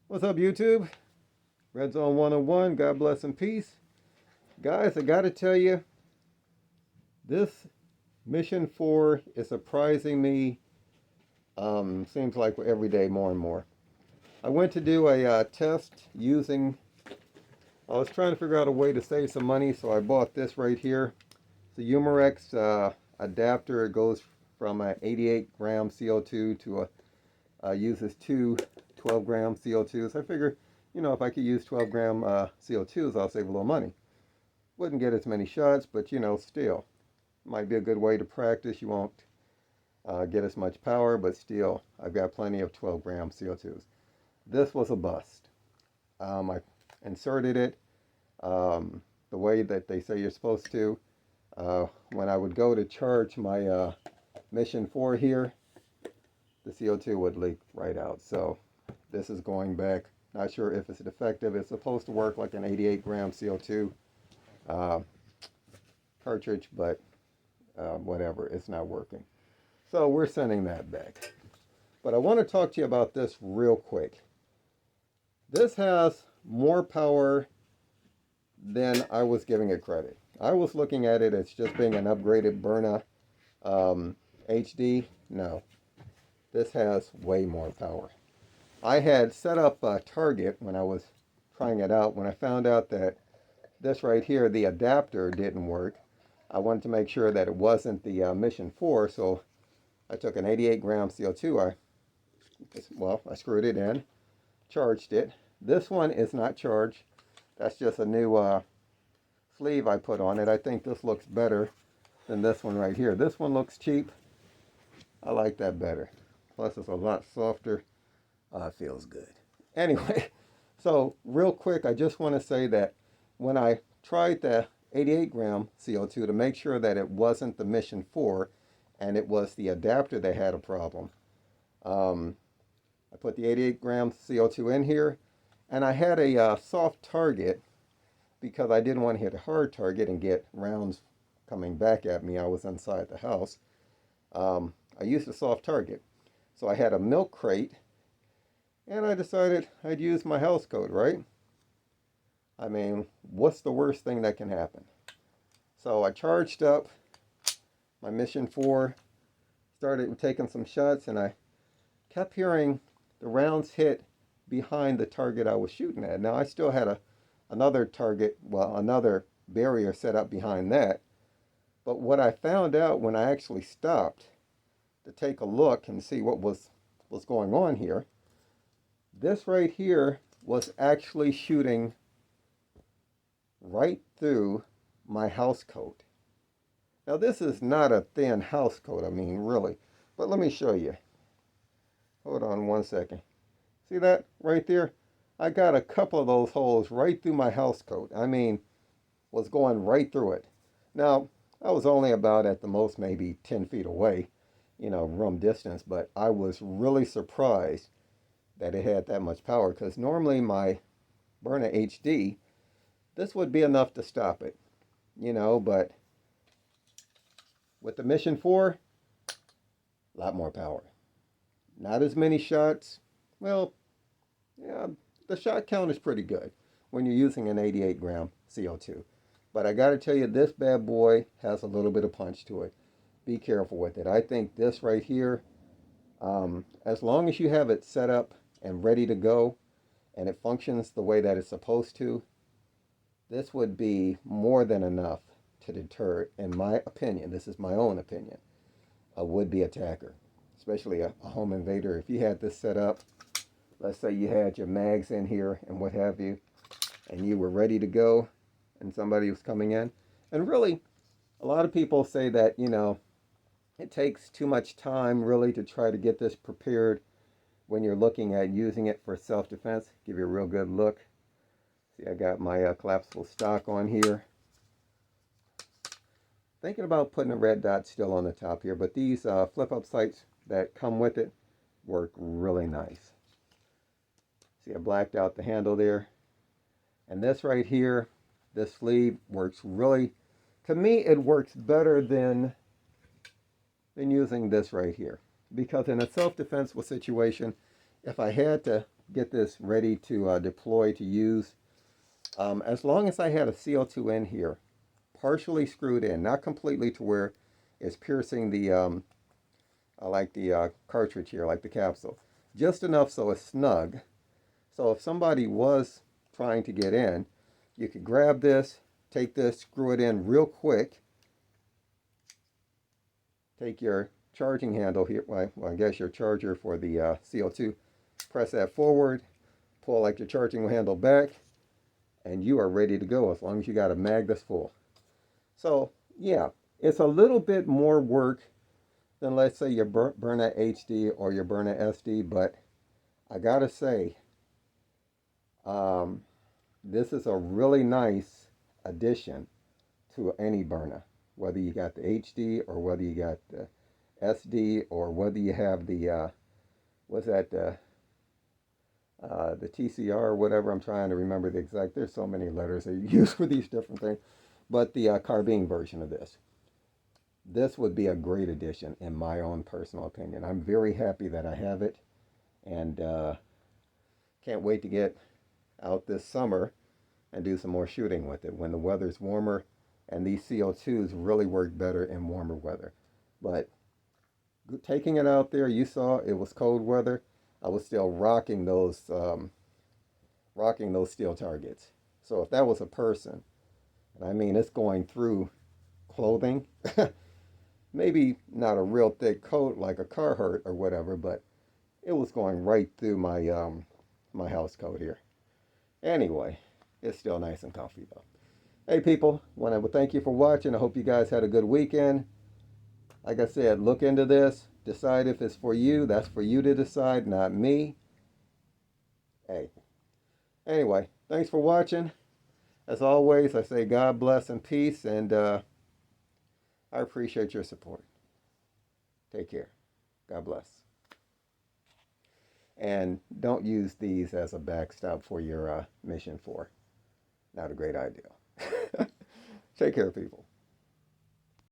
What's up, YouTube? Red Zone 101. God bless and peace. Guys, I got to tell you, this Mission 4 is surprising me. Seems like every day more and more. I went to do a test using, I was trying to figure out a way to save some money, so I bought this right here. It's a Umarex adapter. It goes from an 88 gram CO2 to uses two 12 gram CO2s. I figure, if I could use 12 gram CO2s, I'll save a little money. Wouldn't get as many shots, but still, might be a good way to practice. You won't get as much power, but still, I've got plenty of 12 gram CO2s. This was a bust. I inserted it the way that they say you're supposed to. When I would go to charge my Mission 4 here, the CO2 would leak right out. So this is going back. Not sure if it's defective. It's supposed to work like an 88 gram CO2 cartridge, but whatever, it's not working. So we're sending that back. But I want to talk to you about this real quick. This has more power than I was giving it credit. I was looking at it as just being an upgraded Byrna HD. No, this has way more power. I had set up a target when I was trying it out. When I found out that this right here, the adapter didn't work, I wanted to make sure that it wasn't the Mission 4, so I took an 88 gram CO2. I screwed it in, charged it. This one is not charged. That's just a new sleeve I put on it. I think this looks better than this one right here. This one looks cheap. I like that better. Plus, it's a lot softer. It feels good. Anyway, so real quick, I just want to say that when I tried the 88 gram CO2 to make sure that it wasn't the Mission 4 and it was the adapter that had a problem, I put the 88 gram CO2 in here, and I had a soft target because I didn't want to hit a hard target and get rounds coming back at me. I was inside the house. I used a soft target. So I had a milk crate, and I decided I'd use my house coat, right? I mean, what's the worst thing that can happen? So I charged up my Mission 4, started taking some shots, and I kept hearing the rounds hit behind the target I was shooting at. Now, I still had another target, another barrier set up behind that. But what I found out when I actually stopped to take a look and see what was going on here, this right here was actually shooting right through my house coat. Now, this is not a thin house coat, I mean, really. But let me show you. Hold on one second. See that right there? I got a couple of those holes right through my house coat. I mean, was going right through it. Now, I was only about at the most maybe 10 feet away, room distance, but I was really surprised that it had that much power, because normally my Byrna HD, this would be enough to stop it, but with the Mission 4, a lot more power. Not as many shots. Well, yeah, the shot count is pretty good when you're using an 88 gram CO2. But I got to tell you, this bad boy has a little bit of punch to it. Be careful with it. I think this right here, as long as you have it set up and ready to go, and it functions the way that it's supposed to, this would be more than enough to deter, in my opinion, this is my own opinion, a would-be attacker, especially a home invader. If you had this set up, let's say you had your mags in here and what have you, and you were ready to go, and somebody was coming in. And really, a lot of people say that, it takes too much time really to try to get this prepared when you're looking at using it for self-defense. Give you a real good look. See, I got my collapsible stock on here. Thinking about putting a red dot still on the top here, but these flip-up sights that come with it work really nice. See, I blacked out the handle there. And this right here, this sleeve works really, to me, it works better than using this right here. Because in a self-defense situation, if I had to get this ready to deploy to use. As long as I had a CO2 in here, partially screwed in, not completely to where it's piercing the, I like the cartridge here, like the capsule, just enough so it's snug. So if somebody was trying to get in, you could grab this, take this, screw it in real quick, take your charging handle here, well I guess your charger for the CO2, press that forward, pull like your charging handle back, and you are ready to go as long as you got a mag that's full. So yeah, it's a little bit more work than, let's say, your Byrna HD or your Byrna SD, but I gotta say, this is a really nice addition to any Byrna, whether you got the HD or whether you got the SD or whether you have the what's that, the TCR or whatever. I'm trying to remember the exact, there's so many letters they use for these different things, but the carbine version of this would be a great addition in my own personal opinion. I'm very happy that I have it, and can't wait to get out this summer and do some more shooting with it when the weather's warmer, and these CO2s really work better in warmer weather. But taking it out there, you saw it was cold weather. I was still rocking those steel targets. So if that was a person, and I mean it's going through clothing, maybe not a real thick coat like a Carhartt or whatever, but it was going right through my my house coat here. Anyway, it's still nice and comfy though. Hey people, want to thank you for watching. I hope you guys had a good weekend. Like I said, look into this, decide if it's for you. That's for you to decide, not me. Hey, anyway, thanks for watching. As always, I say God bless and peace, and I appreciate your support. Take care. God bless. And don't use these as a backstop for your mission 4. Not a great idea. Take care, people.